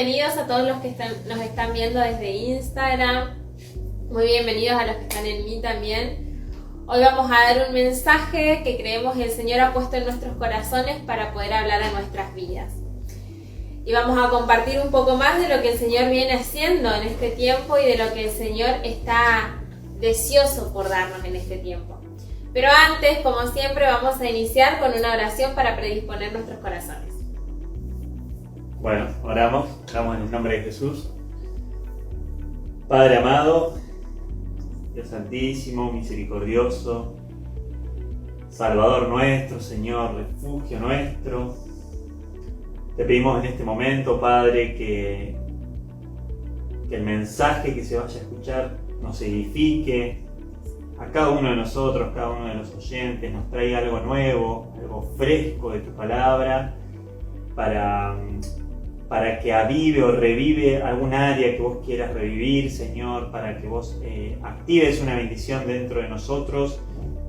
bienvenidos a todos los que nos están viendo desde Instagram. Muy bienvenidos a los que están en mí también. Hoy vamos a dar un mensaje que creemos el Señor ha puesto en nuestros corazones para poder hablar a nuestras vidas. Y vamos a compartir un poco más de lo que el Señor viene haciendo en este tiempo y de lo que el Señor está deseoso por darnos en este tiempo. Pero antes, como siempre, vamos a iniciar con una oración para predisponer nuestros corazones. Bueno, oramos en el nombre de Jesús. Padre amado, Dios santísimo, misericordioso, Salvador nuestro, Señor, refugio nuestro, te pedimos en este momento, Padre, que el mensaje que se vaya a escuchar nos edifique a cada uno de nosotros, cada uno de los oyentes, nos traiga algo nuevo, algo fresco de tu palabra, para que avive o revive algún área que vos quieras revivir, Señor, para que vos actives una bendición dentro de nosotros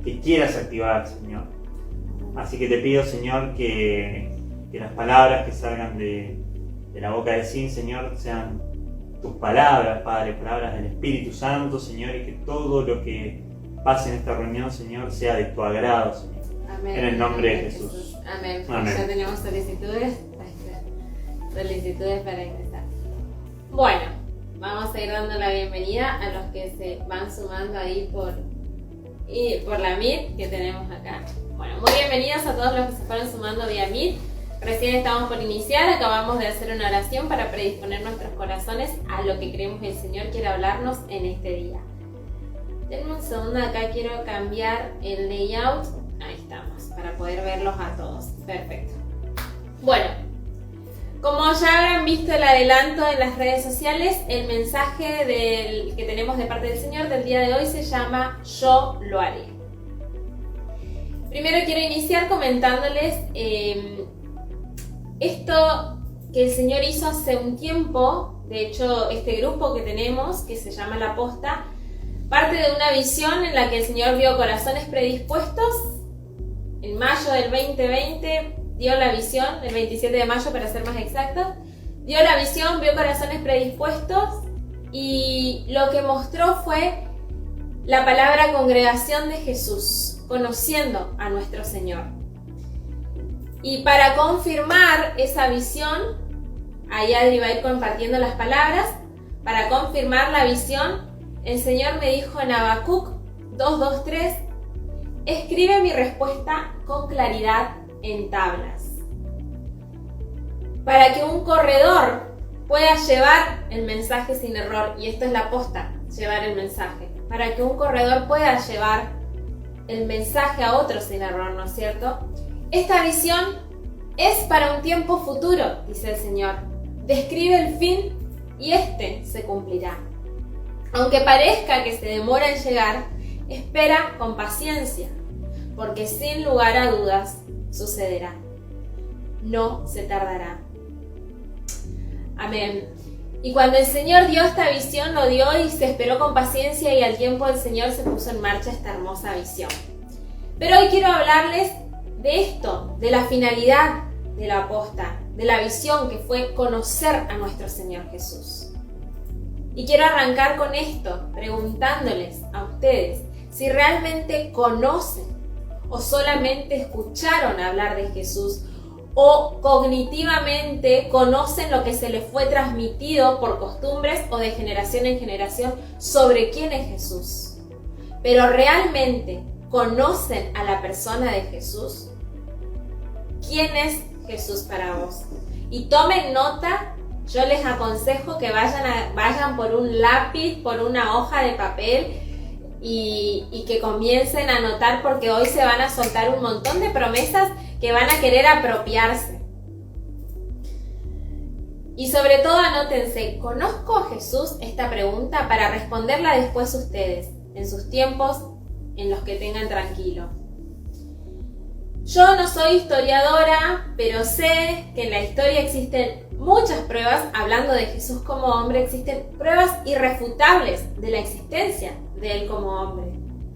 que quieras activar, Señor. Así que te pido, Señor, que las palabras que salgan de la boca de Sin, Señor, sean tus palabras, Padre, palabras del Espíritu Santo, Señor, y que todo lo que pase en esta reunión, Señor, sea de tu agrado, Señor. Amén. En el nombre de Jesús. Amén. Amén. Ya tenemos solicitudes para ingresar. Bueno, vamos a ir dando la bienvenida a los que se van sumando ahí por la Meet que tenemos acá. Bueno, muy bienvenidos a todos los que se fueron sumando vía Meet. Recién estamos por iniciar, acabamos de hacer una oración para predisponer nuestros corazones a lo que creemos que el Señor quiere hablarnos en este día. Denme un segundo, acá quiero cambiar el layout. Ahí estamos, para poder verlos a todos. Perfecto. Bueno, como ya habrán visto el adelanto en las redes sociales, el mensaje que tenemos de parte del Señor del día de hoy se llama Yo lo haré. Primero quiero iniciar comentándoles esto que el Señor hizo hace un tiempo. De hecho, este grupo que tenemos, que se llama La Posta, parte de una visión en la que el Señor vio corazones predispuestos. En mayo del 2020 dio la visión, el 27 de mayo para ser más exactos, dio la visión, vio corazones predispuestos y lo que mostró fue la palabra congregación de Jesús, conociendo a nuestro Señor. Y para confirmar esa visión, ahí Adri va a ir compartiendo las palabras, para confirmar la visión, el Señor me dijo en Habacuc 2:2-3, escribe mi respuesta con claridad en tablas, para que un corredor pueda llevar el mensaje sin error, y esto es la posta, llevar el mensaje, para que un corredor pueda llevar el mensaje a otro sin error, ¿no es cierto? Esta visión es para un tiempo futuro, dice el Señor, describe el fin y este se cumplirá. Aunque parezca que se demora en llegar, espera con paciencia, porque sin lugar a dudas sucederá. No se tardará. Amén. Y cuando el Señor dio esta visión, lo dio y se esperó con paciencia y al tiempo el Señor se puso en marcha esta hermosa visión. Pero hoy quiero hablarles de esto, de la finalidad de la posta, de la visión que fue conocer a nuestro Señor Jesús. Y quiero arrancar con esto, preguntándoles a ustedes si realmente conocen o solamente escucharon hablar de Jesús o cognitivamente conocen lo que se les fue transmitido por costumbres o de generación en generación sobre quién es Jesús. Pero realmente conocen a la persona de Jesús. ¿Quién es Jesús para vos? Y tomen nota. Yo les aconsejo que vayan por un lápiz, por una hoja de papel y que comiencen a anotar, porque hoy se van a soltar un montón de promesas que van a querer apropiarse. Y sobre todo anótense, ¿conozco a Jesús? Esta pregunta para responderla después ustedes, en sus tiempos en los que tengan tranquilo. Yo no soy historiadora, pero sé que en la historia existen muchas pruebas, hablando de Jesús como hombre, existen pruebas irrefutables de la existencia de Él como hombre,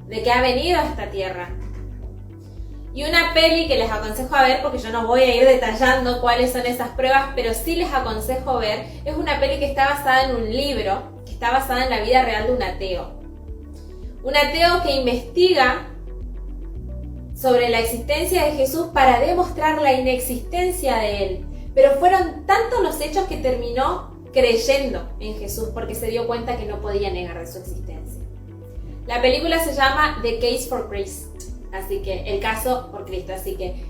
de que ha venido a esta tierra. Y una peli que les aconsejo a ver, porque yo no voy a ir detallando cuáles son esas pruebas, pero sí les aconsejo ver, es una peli que está basada en un libro, que está basada en la vida real de un ateo. Un ateo que investiga sobre la existencia de Jesús para demostrar la inexistencia de él. Pero fueron tantos los hechos que terminó creyendo en Jesús porque se dio cuenta que no podía negar de su existencia. La película se llama The Case for Christ, así que el caso por Cristo, así que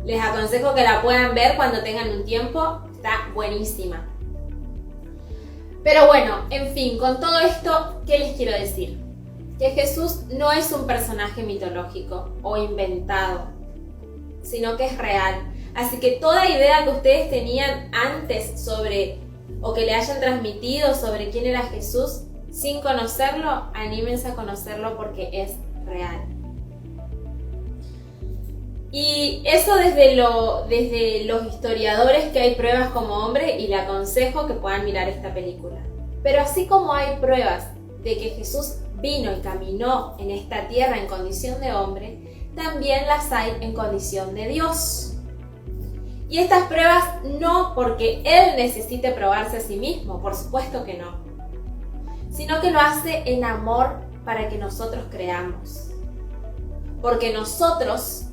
les aconsejo que la puedan ver cuando tengan un tiempo, está buenísima. Pero bueno, en fin, con todo esto, ¿qué les quiero decir? Que Jesús no es un personaje mitológico o inventado, sino que es real. Así que toda idea que ustedes tenían antes sobre, o que le hayan transmitido sobre quién era Jesús, sin conocerlo, anímense a conocerlo porque es real. Y eso desde los historiadores que hay pruebas como hombre, y le aconsejo que puedan mirar esta película. Pero así como hay pruebas de que Jesús vino y caminó en esta tierra en condición de hombre, también las hay en condición de Dios. Y estas pruebas no porque Él necesite probarse a sí mismo, por supuesto que no, sino que lo hace en amor para que nosotros creamos. Porque nosotros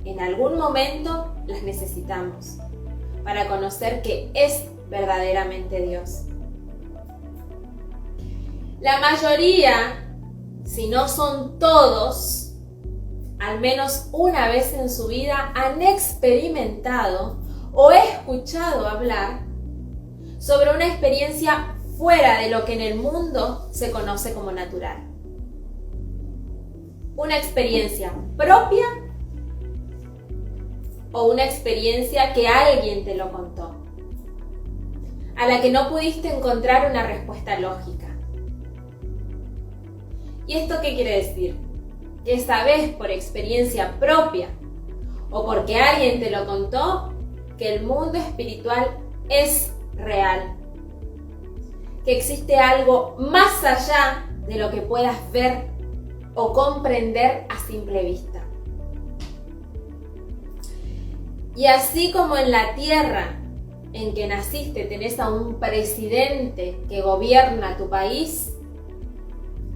en algún momento las necesitamos para conocer que es verdaderamente Dios. La mayoría, si no son todos, al menos una vez en su vida han experimentado o escuchado hablar sobre una experiencia fuera de lo que en el mundo se conoce como natural. Una experiencia propia o una experiencia que alguien te lo contó, a la que no pudiste encontrar una respuesta lógica. ¿Y esto qué quiere decir? Que sabes por experiencia propia o porque alguien te lo contó que el mundo espiritual es real, que existe algo más allá de lo que puedas ver o comprender a simple vista. Y así como en la tierra en que naciste tenés a un presidente que gobierna tu país,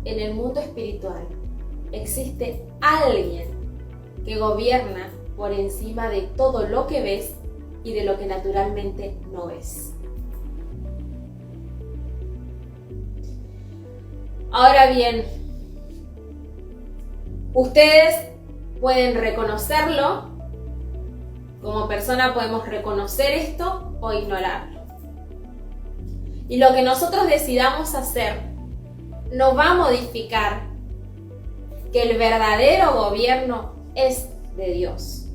en el mundo espiritual existe alguien que gobierna por encima de todo lo que ves y de lo que naturalmente no ves. Ahora bien, ustedes pueden reconocerlo, como persona podemos reconocer esto o ignorarlo. Y lo que nosotros decidamos hacer no va a modificar que el verdadero gobierno es de Dios.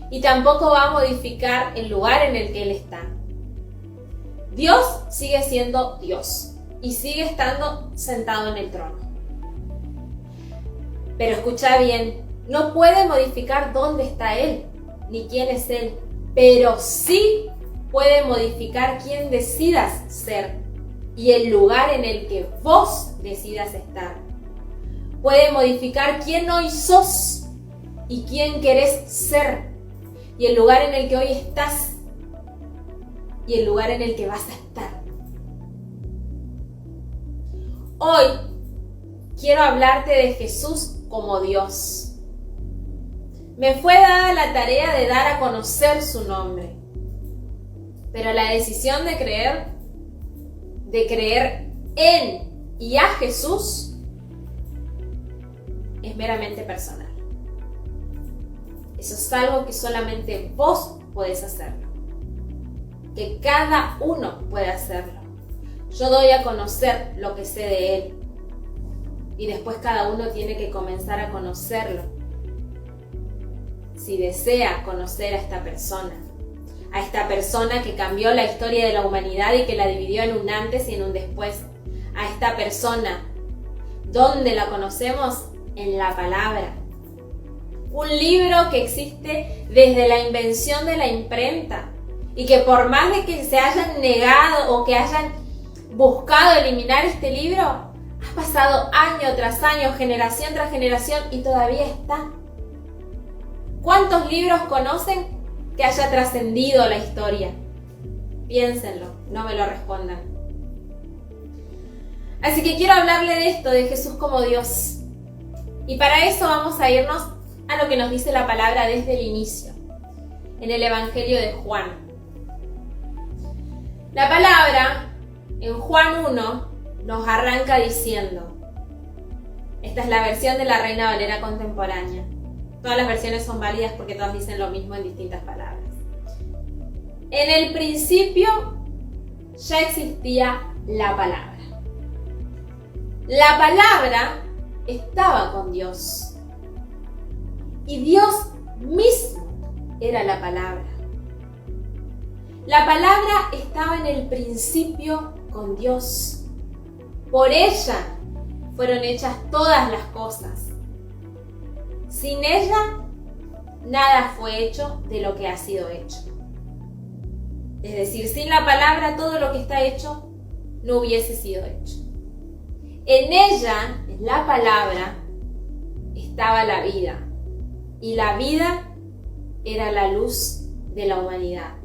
Y tampoco va a modificar el lugar en el que Él está. Dios sigue siendo Dios y sigue estando sentado en el trono. Pero escucha bien, no puede modificar dónde está Él, ni quién es Él, pero sí puede modificar quién decidas ser y el lugar en el que vos decidas estar. Puede modificar quién hoy sos y quién querés ser y el lugar en el que hoy estás y el lugar en el que vas a estar. Hoy quiero hablarte de Jesús como Dios. Me fue dada la tarea de dar a conocer su nombre, pero la decisión de creer en y a Jesús es meramente personal. Eso es algo que solamente vos podés hacerlo, que cada uno puede hacerlo. Yo doy a conocer lo que sé de Él y después cada uno tiene que comenzar a conocerlo. Si desea conocer a esta persona que cambió la historia de la humanidad y que la dividió en un antes y en un después, a esta persona, ¿dónde la conocemos? En la palabra. Un libro que existe desde la invención de la imprenta y que por más de que se hayan negado o que hayan buscado eliminar este libro, ha pasado año tras año, generación tras generación y todavía está. ¿Cuántos libros conocen que haya trascendido la historia? Piénsenlo, no me lo respondan. Así que quiero hablarle de esto, de Jesús como Dios. Y para eso vamos a irnos a lo que nos dice la palabra desde el inicio, en el Evangelio de Juan. La palabra en Juan 1 nos arranca diciendo, esta es la versión de la Reina Valera contemporánea. Todas las versiones son válidas porque todas dicen lo mismo en distintas palabras. En el principio ya existía la palabra. La palabra estaba con Dios. Y Dios mismo era la palabra. La palabra estaba en el principio con Dios. Por ella fueron hechas todas las cosas. Sin ella, nada fue hecho de lo que ha sido hecho. Es decir, sin la palabra, todo lo que está hecho no hubiese sido hecho. En ella, en la palabra, estaba la vida. Y la vida era la luz de la humanidad.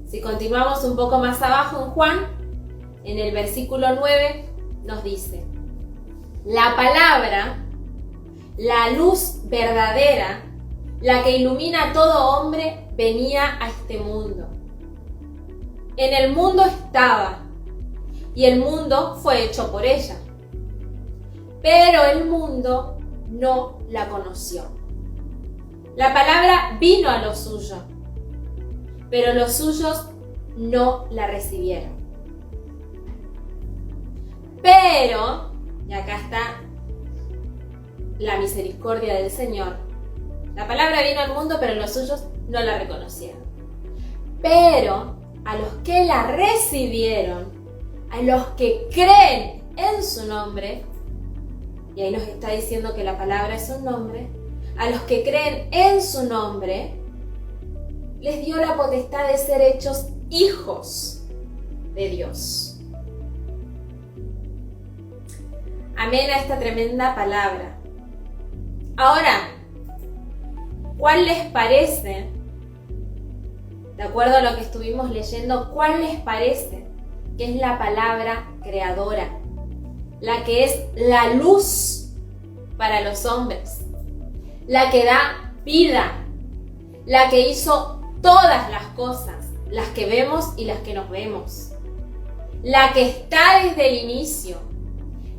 Si continuamos un poco más abajo en Juan, en el versículo 9, nos dice: la palabra, la luz verdadera, la que ilumina a todo hombre, venía a este mundo. En el mundo estaba, y el mundo fue hecho por ella. Pero el mundo no la conoció. La palabra vino a lo suyo, pero los suyos no la recibieron. Pero, y acá está la misericordia del Señor, la palabra vino al mundo, pero los suyos no la reconocieron. Pero a los que la recibieron, a los que creen en su nombre, y ahí nos está diciendo que la palabra es un nombre, a los que creen en su nombre, les dio la potestad de ser hechos hijos de Dios. Amén a esta tremenda palabra. Ahora, ¿cuál les parece, de acuerdo a lo que estuvimos leyendo, cuál les parece que es la palabra creadora? La que es la luz para los hombres, la que da vida, la que hizo todas las cosas, las que vemos y las que nos vemos, la que está desde el inicio,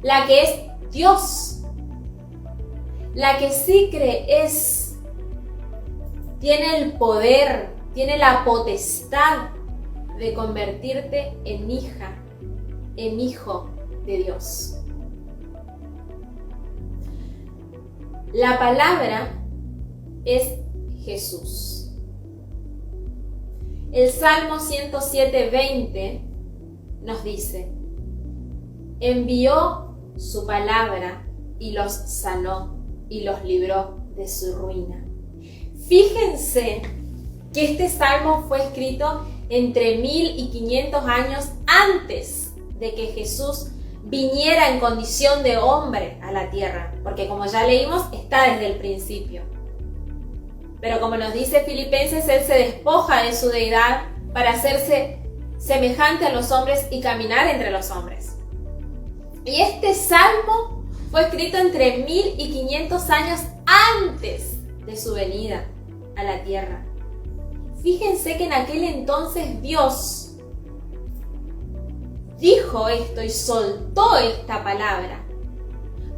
la que es Dios, la que sí crees, tiene el poder, tiene la potestad de convertirte en hija, en hijo de Dios. La palabra es Jesús. El Salmo 107:20 nos dice: envió su palabra y los sanó y los libró de su ruina. Fíjense que este salmo fue escrito entre 1500 años antes de que Jesús viniera en condición de hombre a la tierra, porque como ya leímos, está desde el principio. Pero como nos dice Filipenses, Él se despoja de su deidad para hacerse semejante a los hombres y caminar entre los hombres. Y este salmo fue escrito entre 1500 años antes de su venida a la tierra. Fíjense que en aquel entonces Dios dijo esto y soltó esta palabra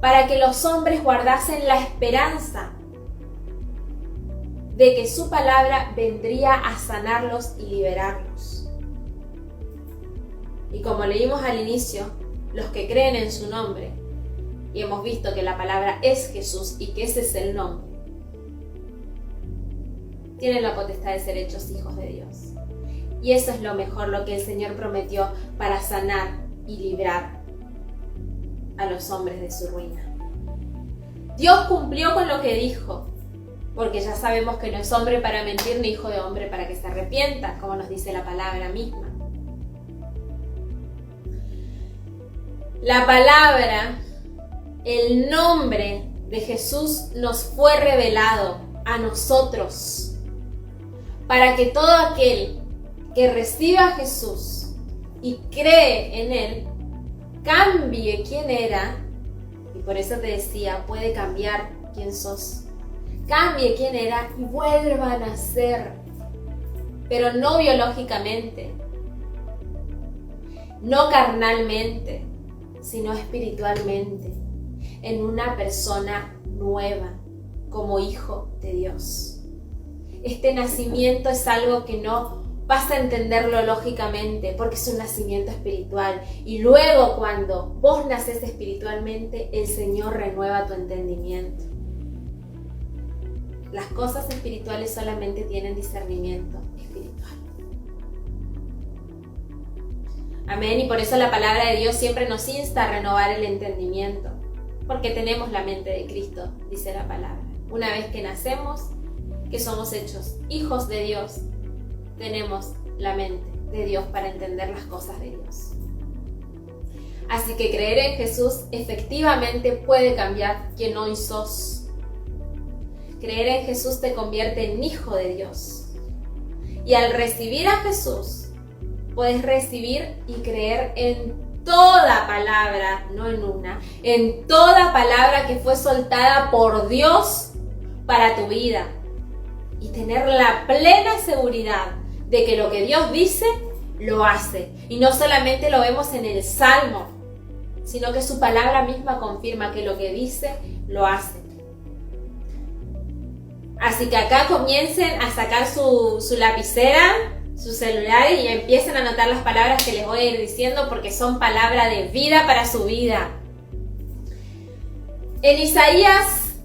para que los hombres guardasen la esperanza de que su palabra vendría a sanarlos y liberarlos. Y como leímos al inicio, los que creen en su nombre, y hemos visto que la palabra es Jesús y que ese es el nombre, tienen la potestad de ser hechos hijos de Dios. Y eso es lo mejor, lo que el Señor prometió para sanar y librar a los hombres de su ruina. Dios cumplió con lo que dijo, porque ya sabemos que no es hombre para mentir ni hijo de hombre para que se arrepienta, como nos dice la palabra misma. La palabra, el nombre de Jesús nos fue revelado a nosotros, para que todo aquel que reciba a Jesús y cree en Él, cambie quién era, y por eso te decía, puede cambiar quién sos. Cambie quién era y vuelva a nacer, pero no biológicamente, no carnalmente, sino espiritualmente, en una persona nueva, como hijo de Dios. Este nacimiento es algo que no vas a entenderlo lógicamente, porque es un nacimiento espiritual. Y luego, cuando vos naces espiritualmente, el Señor renueva tu entendimiento. Las cosas espirituales solamente tienen discernimiento espiritual. Amén. Y por eso la palabra de Dios siempre nos insta a renovar el entendimiento, porque tenemos la mente de Cristo, dice la palabra. Una vez que nacemos, que somos hechos hijos de Dios, tenemos la mente de Dios para entender las cosas de Dios. Así que creer en Jesús efectivamente puede cambiar quién hoy sos. Creer en Jesús te convierte en hijo de Dios. Y al recibir a Jesús, puedes recibir y creer en toda palabra, no en una, en toda palabra que fue soltada por Dios para tu vida. Y tener la plena seguridad de que lo que Dios dice, lo hace. Y no solamente lo vemos en el Salmo, sino que su palabra misma confirma que lo que dice, lo hace. Así que acá comiencen a sacar su lapicera, su celular y empiecen a anotar las palabras que les voy a ir diciendo, porque son palabras de vida para su vida. En Isaías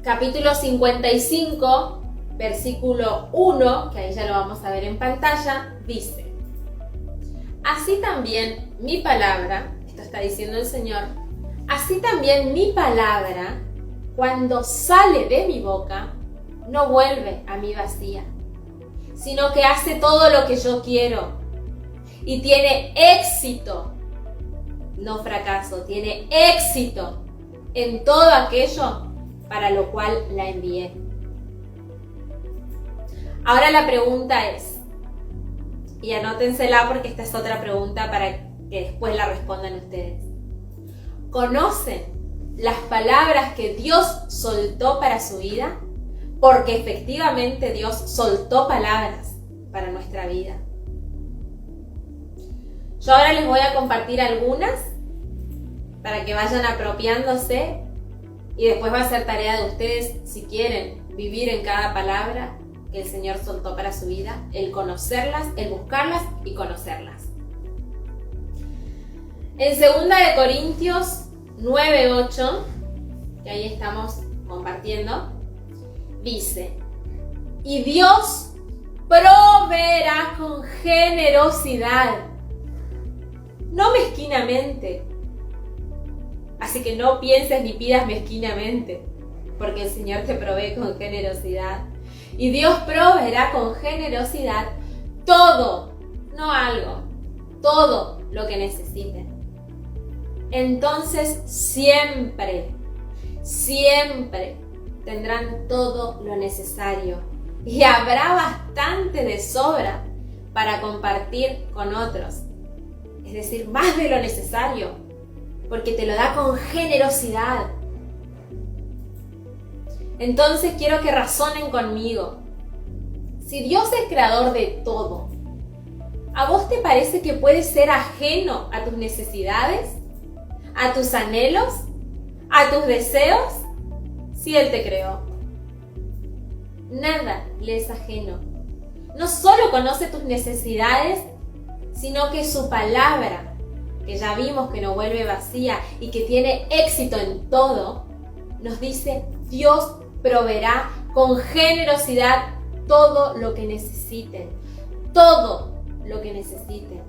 capítulo 55, versículo 1, que ahí ya lo vamos a ver en pantalla, dice: así también mi palabra, esto está diciendo el Señor, así también mi palabra, cuando sale de mi boca, no vuelve a mí vacía, sino que hace todo lo que yo quiero y tiene éxito, no fracaso, tiene éxito en todo aquello para lo cual la envié. Ahora la pregunta es, y anótensela porque esta es otra pregunta para que después la respondan ustedes. ¿Conocen las palabras que Dios soltó para su vida? Porque efectivamente Dios soltó palabras para nuestra vida. Yo ahora les voy a compartir algunas para que vayan apropiándose, y después va a ser tarea de ustedes, si quieren vivir en cada palabra que el Señor soltó para su vida, el conocerlas, el buscarlas y conocerlas. En 2 Corintios 9:8, que ahí estamos compartiendo, dice: y Dios proveerá con generosidad, no mezquinamente. Así que no pienses ni pidas mezquinamente, porque el Señor te provee con generosidad. Y Dios proveerá con generosidad todo, no algo, todo lo que necesiten. Entonces siempre tendrán todo lo necesario y habrá bastante de sobra para compartir con otros. Es decir, más de lo necesario, porque te lo da con generosidad. Entonces quiero que razonen conmigo. Si Dios es creador de todo, ¿a vos te parece que puede ser ajeno a tus necesidades, a tus anhelos, a tus deseos? Si Él te creó, nada le es ajeno. No solo conoce tus necesidades, sino que su palabra, que ya vimos que no vuelve vacía y que tiene éxito en todo, nos dice: Dios proveerá con generosidad todo lo que necesiten. Todo lo que necesiten.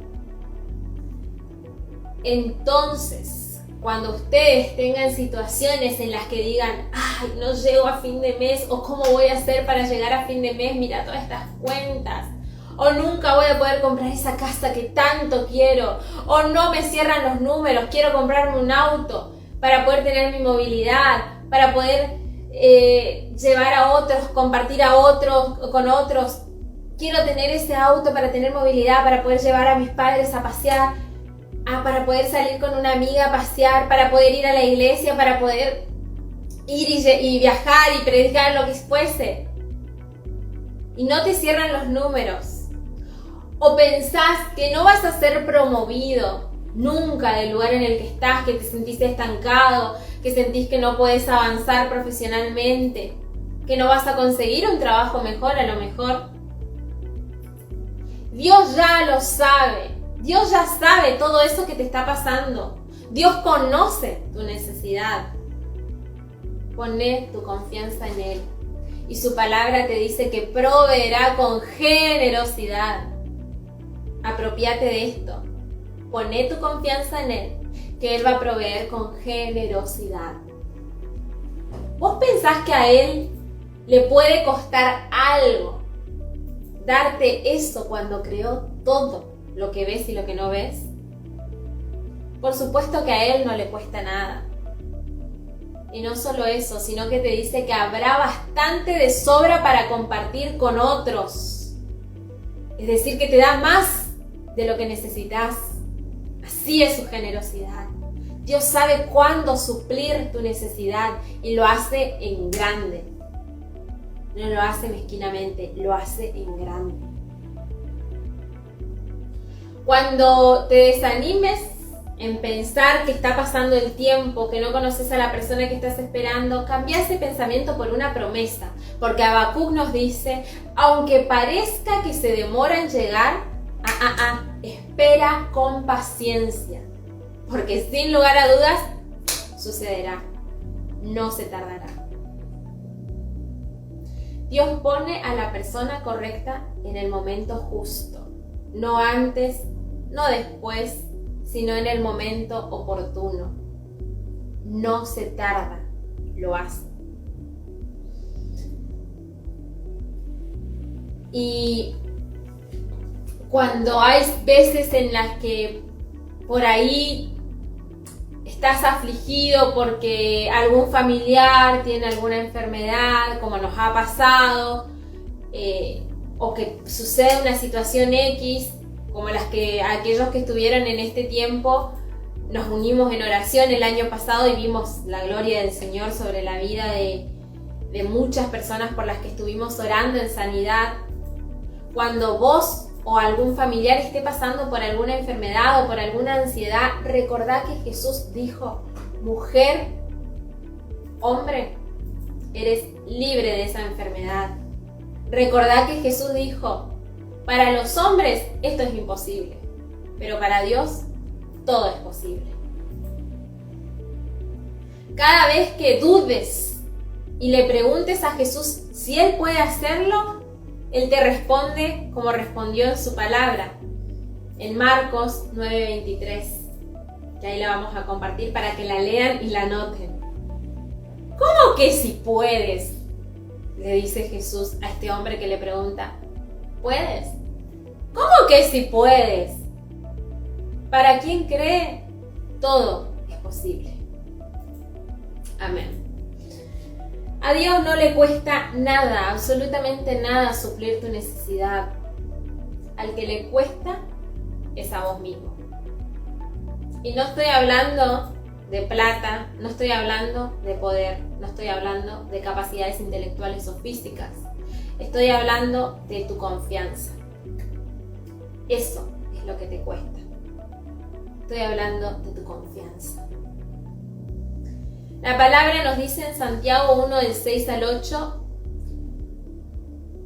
Entonces, cuando ustedes tengan situaciones en las que digan: ay, no llego a fin de mes, o cómo voy a hacer para llegar a fin de mes, mira todas estas cuentas, o nunca voy a poder comprar esa casa que tanto quiero, o no me cierran los números, quiero comprarme un auto para poder tener mi movilidad, para poder llevar a otros, compartir a otros, con otros. Quiero tener ese auto para tener movilidad, para poder llevar a mis padres a pasear, para poder salir con una amiga a pasear, para poder ir a la iglesia, para poder ir y viajar y predicar lo que fuese. Y no te cierran los números. O pensás que no vas a ser promovido nunca del lugar en el que estás, que te sentís estancado, que sentís que no puedes avanzar profesionalmente, que no vas a conseguir un trabajo mejor a lo mejor. Dios ya lo sabe. Dios ya sabe todo eso que te está pasando. Dios conoce tu necesidad. Poné tu confianza en Él. Y su palabra te dice que proveerá con generosidad. Apropiate de esto. Poné tu confianza en Él, que Él va a proveer con generosidad. ¿Vos pensás que a Él le puede costar algo darte eso cuando creó todo lo que ves y lo que no ves? Por supuesto que a Él no le cuesta nada. Y no solo eso, sino que te dice que habrá bastante de sobra para compartir con otros. Es decir, que te da más de lo que necesitas. Así es su generosidad. Dios sabe cuándo suplir tu necesidad y lo hace en grande. No lo hace mezquinamente, lo hace en grande. Cuando te desanimes en pensar que está pasando el tiempo, que no conoces a la persona que estás esperando, cambia ese pensamiento por una promesa. Porque Habacuc nos dice, aunque parezca que se demora en llegar, espera con paciencia. Porque sin lugar a dudas, sucederá. No se tardará. Dios pone a la persona correcta en el momento justo. No antes, no después, sino en el momento oportuno. No se tarda, lo hace. Y cuando hay veces en las que por ahí estás afligido porque algún familiar tiene alguna enfermedad, como nos ha pasado, o que sucede una situación X, como las que aquellos que estuvieron en este tiempo, nos unimos en oración el año pasado y vimos la gloria del Señor sobre la vida de muchas personas por las que estuvimos orando en sanidad. Cuando vos o algún familiar esté pasando por alguna enfermedad o por alguna ansiedad, recordá que Jesús dijo, mujer, hombre, eres libre de esa enfermedad. Recordá que Jesús dijo, para los hombres esto es imposible, pero para Dios todo es posible. Cada vez que dudes y le preguntes a Jesús si Él puede hacerlo, Él te responde como respondió en su palabra, en Marcos 9:23, que ahí la vamos a compartir para que la lean y la anoten. ¿Cómo que si puedes? Le dice Jesús a este hombre que le pregunta, ¿puedes? ¿Cómo que si puedes? Para quien cree, todo es posible. Amén. A Dios no le cuesta nada, absolutamente nada, suplir tu necesidad. Al que le cuesta es a vos mismo. Y no estoy hablando de plata, no estoy hablando de poder, no estoy hablando de capacidades intelectuales o físicas. Estoy hablando de tu confianza. Eso es lo que te cuesta. Estoy hablando de tu confianza. La palabra nos dice en Santiago 1, del 6 al 8,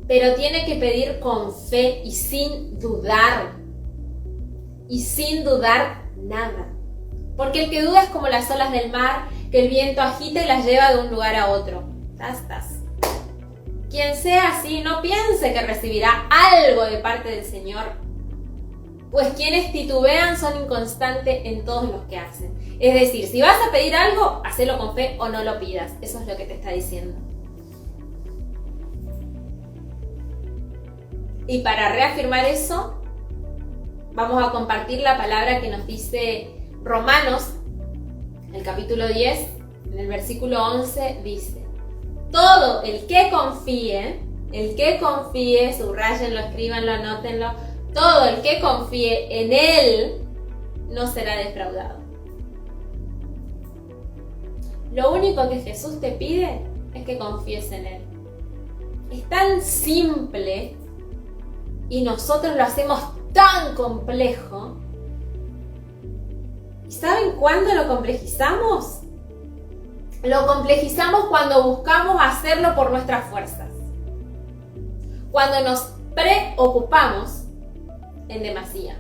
pero tiene que pedir con fe y sin dudar nada. Porque el que duda es como las olas del mar, que el viento agita y las lleva de un lugar a otro. Tas. Quien sea así, no piense que recibirá algo de parte del Señor, pues quienes titubean son inconstantes en todos los que hacen. Es decir, si vas a pedir algo, hacelo con fe o no lo pidas. Eso es lo que te está diciendo. Y para reafirmar eso, vamos a compartir la palabra que nos dice Romanos, el capítulo 10, En el versículo 11 dice: todo el que confíe, subrayenlo, escríbanlo, anótenlo, todo el que confíe en Él no será defraudado. Lo único que Jesús te pide es que confíes en Él. Es tan simple y nosotros lo hacemos tan complejo. ¿Y saben cuándo lo complejizamos? Lo complejizamos cuando buscamos hacerlo por nuestras fuerzas. Cuando nos preocupamos en demasía.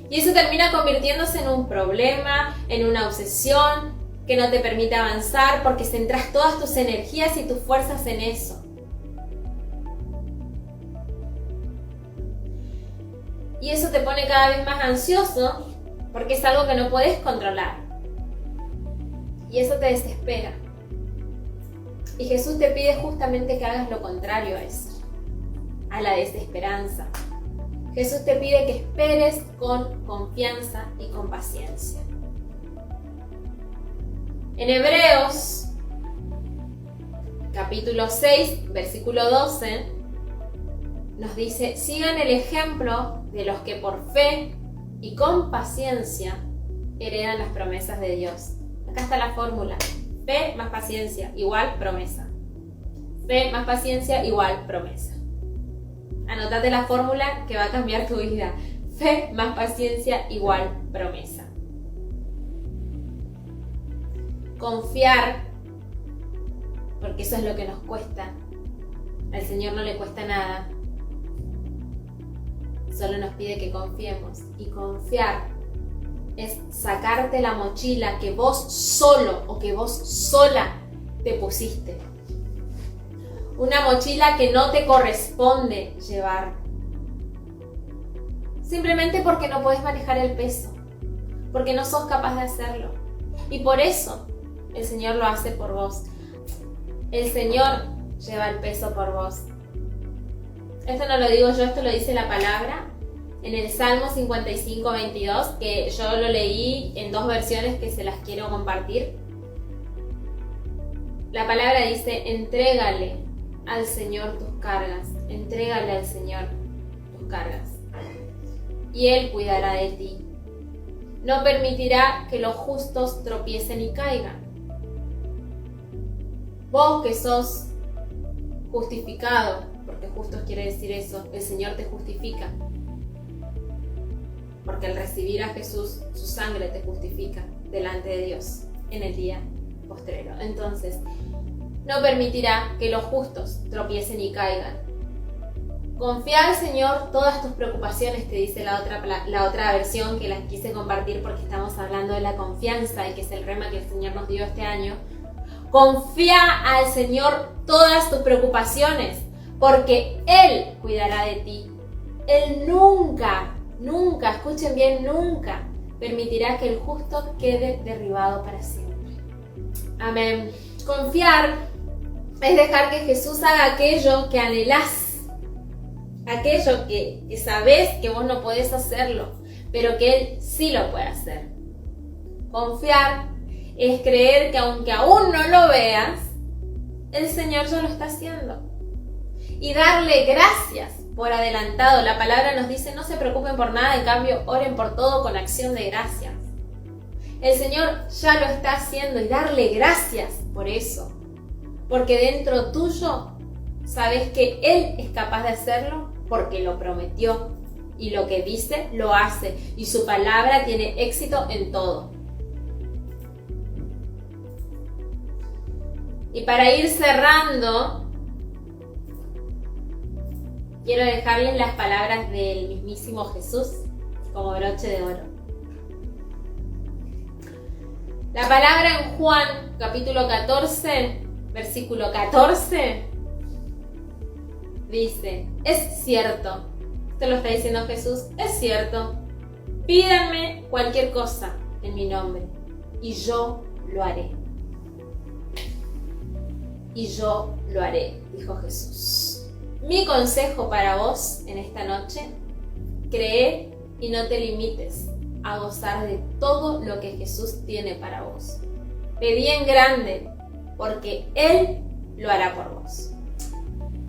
Y eso termina convirtiéndose en un problema, en una obsesión que no te permite avanzar porque centras todas tus energías y tus fuerzas en eso. Y eso te pone cada vez más ansioso porque es algo que no puedes controlar. Y eso te desespera. Y Jesús te pide justamente que hagas lo contrario a eso, a la desesperanza. Jesús te pide que esperes con confianza y con paciencia. En Hebreos, capítulo 6, versículo 12, nos dice: sigan el ejemplo de los que por fe y con paciencia heredan las promesas de Dios. Acá está la fórmula: fe más paciencia igual promesa. Fe más paciencia igual promesa. Anótate la fórmula que va a cambiar tu vida. Fe más paciencia igual promesa. Confiar, porque eso es lo que nos cuesta. Al Señor no le cuesta nada. Solo nos pide que confiemos. Y confiar es sacarte la mochila que vos solo o que vos sola te pusiste. Una mochila que no te corresponde llevar. Simplemente porque no podés manejar el peso. Porque no sos capaz de hacerlo. Y por eso el Señor lo hace por vos. El Señor lleva el peso por vos. Esto no lo digo yo, esto lo dice la palabra en el Salmo 55, 22, que yo lo leí en dos versiones que se las quiero compartir. La palabra dice: entrégale al Señor tus cargas, entrégale al Señor tus cargas, y Él cuidará de ti. No permitirá que los justos tropiecen y caigan. Vos que sos justificado, porque justos quiere decir eso, el Señor te justifica. Porque al recibir a Jesús, su sangre te justifica delante de Dios en el día postrero. Entonces, no permitirá que los justos tropiecen y caigan. Confía al Señor todas tus preocupaciones, te dice la otra versión que las quise compartir porque estamos hablando de la confianza y que es el rema que el Señor nos dio este año. Confía al Señor todas tus preocupaciones porque Él cuidará de ti. Él nunca, escuchen bien, nunca permitirá que el justo quede derribado para siempre. Amén. Confiar es dejar que Jesús haga aquello que anhelás, aquello que sabés que vos no podés hacerlo, pero que Él sí lo puede hacer. Confiar es creer que aunque aún no lo veas, el Señor ya lo está haciendo. Y darle gracias por adelantado. La palabra nos dice: no se preocupen por nada, en cambio oren por todo con acción de gracias. El Señor ya lo está haciendo y darle gracias por eso. Porque dentro tuyo sabes que Él es capaz de hacerlo porque lo prometió. Y lo que dice, lo hace. Y su palabra tiene éxito en todo. Y para ir cerrando, quiero dejarles las palabras del mismísimo Jesús como broche de oro. La palabra en Juan, capítulo 14, versículo 14, dice: es cierto, esto lo está diciendo Jesús, es cierto, pídanme cualquier cosa en mi nombre y yo lo haré. Y yo lo haré, dijo Jesús. Mi consejo para vos en esta noche: cree y no te limites a gozar de todo lo que Jesús tiene para vos. pedí en grande, porque Él lo hará por vos.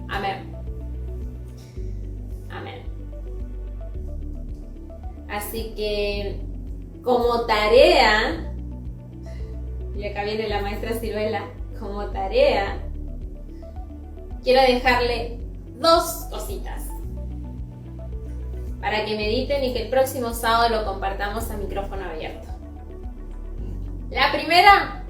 Amén. Amén. Así que, como tarea, y acá viene la maestra Ciruela, como tarea, quiero dejarle 2 cositas para que mediten y que el próximo sábado lo compartamos a micrófono abierto. La primera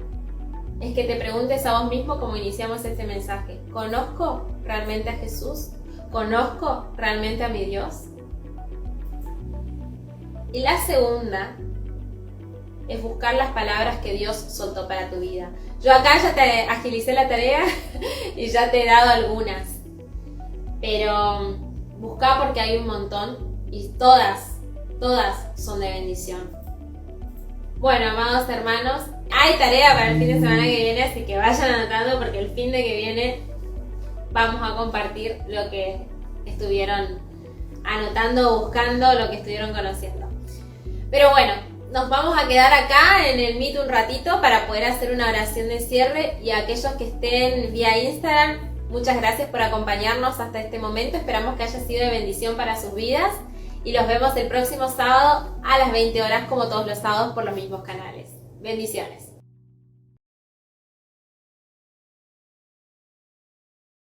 es que te preguntes a vos mismo cómo iniciamos este mensaje. ¿Conozco realmente a Jesús? ¿Conozco realmente a mi Dios? Y la segunda es buscar las palabras que Dios soltó para tu vida. Yo acá ya te agilicé la tarea y ya te he dado algunas. Pero busca porque hay un montón y todas son de bendición. Bueno, amados hermanos, hay tarea para el fin de semana que viene, así que vayan anotando porque el fin de que viene vamos a compartir lo que estuvieron anotando, buscando, lo que estuvieron conociendo. Pero bueno, nos vamos a quedar acá en el Meet un ratito para poder hacer una oración de cierre, y a aquellos que estén vía Instagram, muchas gracias por acompañarnos hasta este momento. Esperamos que haya sido de bendición para sus vidas y los vemos el próximo sábado a las 20 horas como todos los sábados por los mismos canales. Bendiciones.